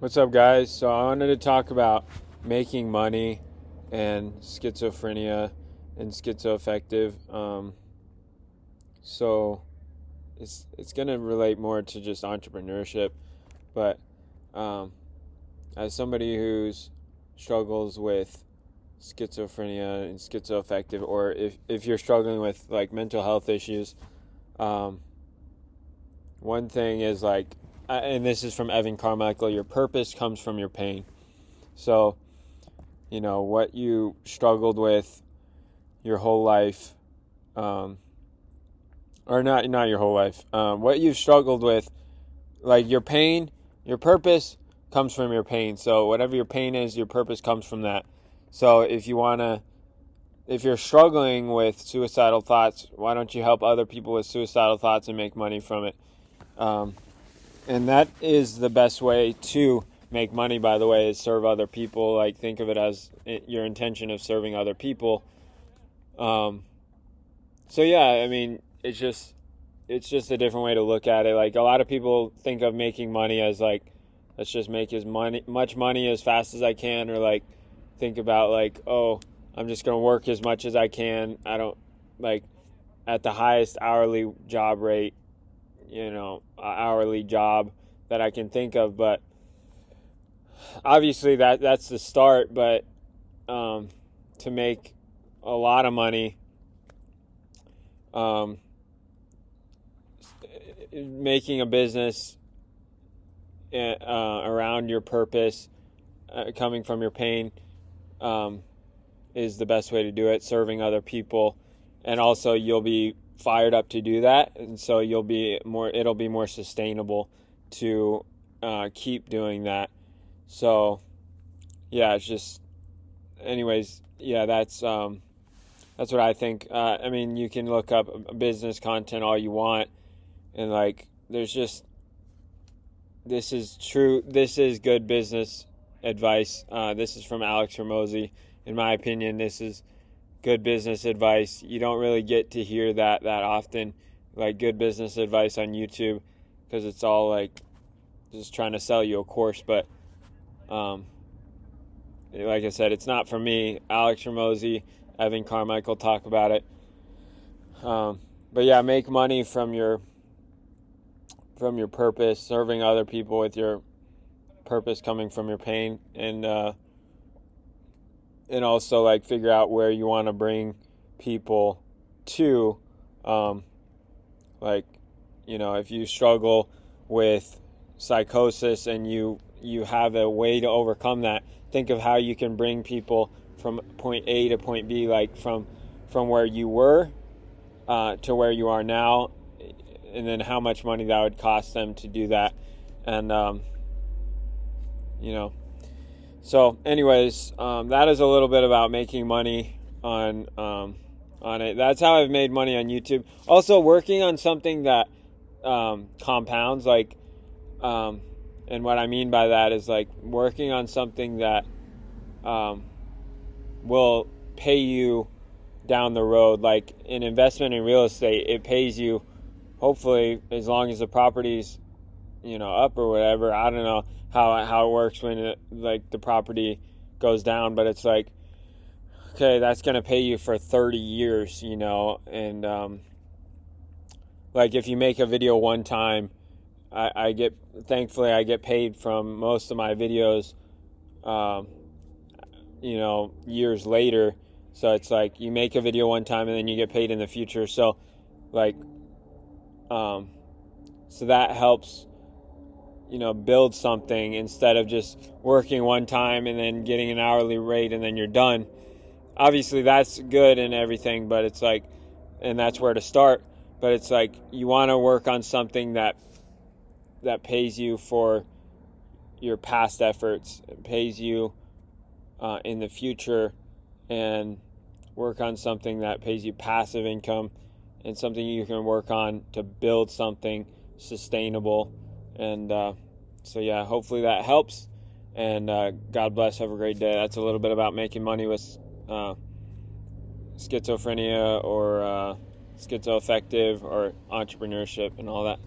What's up, guys? So I wanted to talk about making money and schizophrenia and schizoaffective. So it's gonna relate more to just entrepreneurship, but um, as somebody who's struggles with schizophrenia and schizoaffective, or if you're struggling with like mental health issues, um, one thing is like, and this is from Evan Carmichael, your purpose comes from your pain. So, what you struggled with your whole life, or not your whole life, what you've struggled with, like your pain, your purpose comes from your pain. So whatever your pain is, your purpose comes from that. So if you're struggling with suicidal thoughts, why don't you help other people with suicidal thoughts and make money from it? And that is the best way to make money, by the way, is serve other people. Like, think of it as your intention of serving other people. So yeah, I mean, it's just a different way to look at it. Like, a lot of people think of making money as like, let's just make much money as fast as I can, or like think about like, oh, I'm just gonna work as much as I can. I don't like at the highest hourly job rate, hourly job that I can think of. But obviously that's the start. But to make a lot of money, making a business around your purpose, coming from your pain, is the best way to do it. Serving other people, and also you'll be fired up to do that, and so it'll be more sustainable to keep doing that. So yeah, it's just, anyways, yeah, that's what I think. I mean, you can look up business content all you want, and like, this is good business advice. This is from Alex Hormozy. In my opinion, this is good business advice. You don't really get to hear that often, like good business advice on YouTube, because it's all like just trying to sell you a course. But like I said, it's not for me. Alex Hormozy, Evan Carmichael talk about it. But yeah, make money from your purpose, serving other people with your purpose coming from your pain, and also like figure out where you want to bring people to. Like, if you struggle with psychosis and you have a way to overcome that, think of how you can bring people from point A to point B, like from where you were to where you are now, and then how much money that would cost them to do that. And so anyways, that is a little bit about making money on it. That's how I've made money on YouTube. Also, working on something that compounds, like, and what I mean by that is like working on something that will pay you down the road. Like an investment in real estate, it pays you, hopefully, as long as the property's up or whatever. I don't know how it works when the property goes down, but it's like, okay, that's going to pay you for 30 years, and like if you make a video one time, thankfully I get paid from most of my videos years later. So it's like you make a video one time and then you get paid in the future. So like so that helps build something, instead of just working one time and then getting an hourly rate and then you're done. Obviously that's good and everything, but it's like, and that's where to start, but it's like you want to work on something that pays you for your past efforts, it pays you in the future, and work on something that pays you passive income and something you can work on to build something sustainable. And so yeah, hopefully that helps, and God bless. Have a great day. That's a little bit about making money with schizophrenia or schizoaffective or entrepreneurship and all that.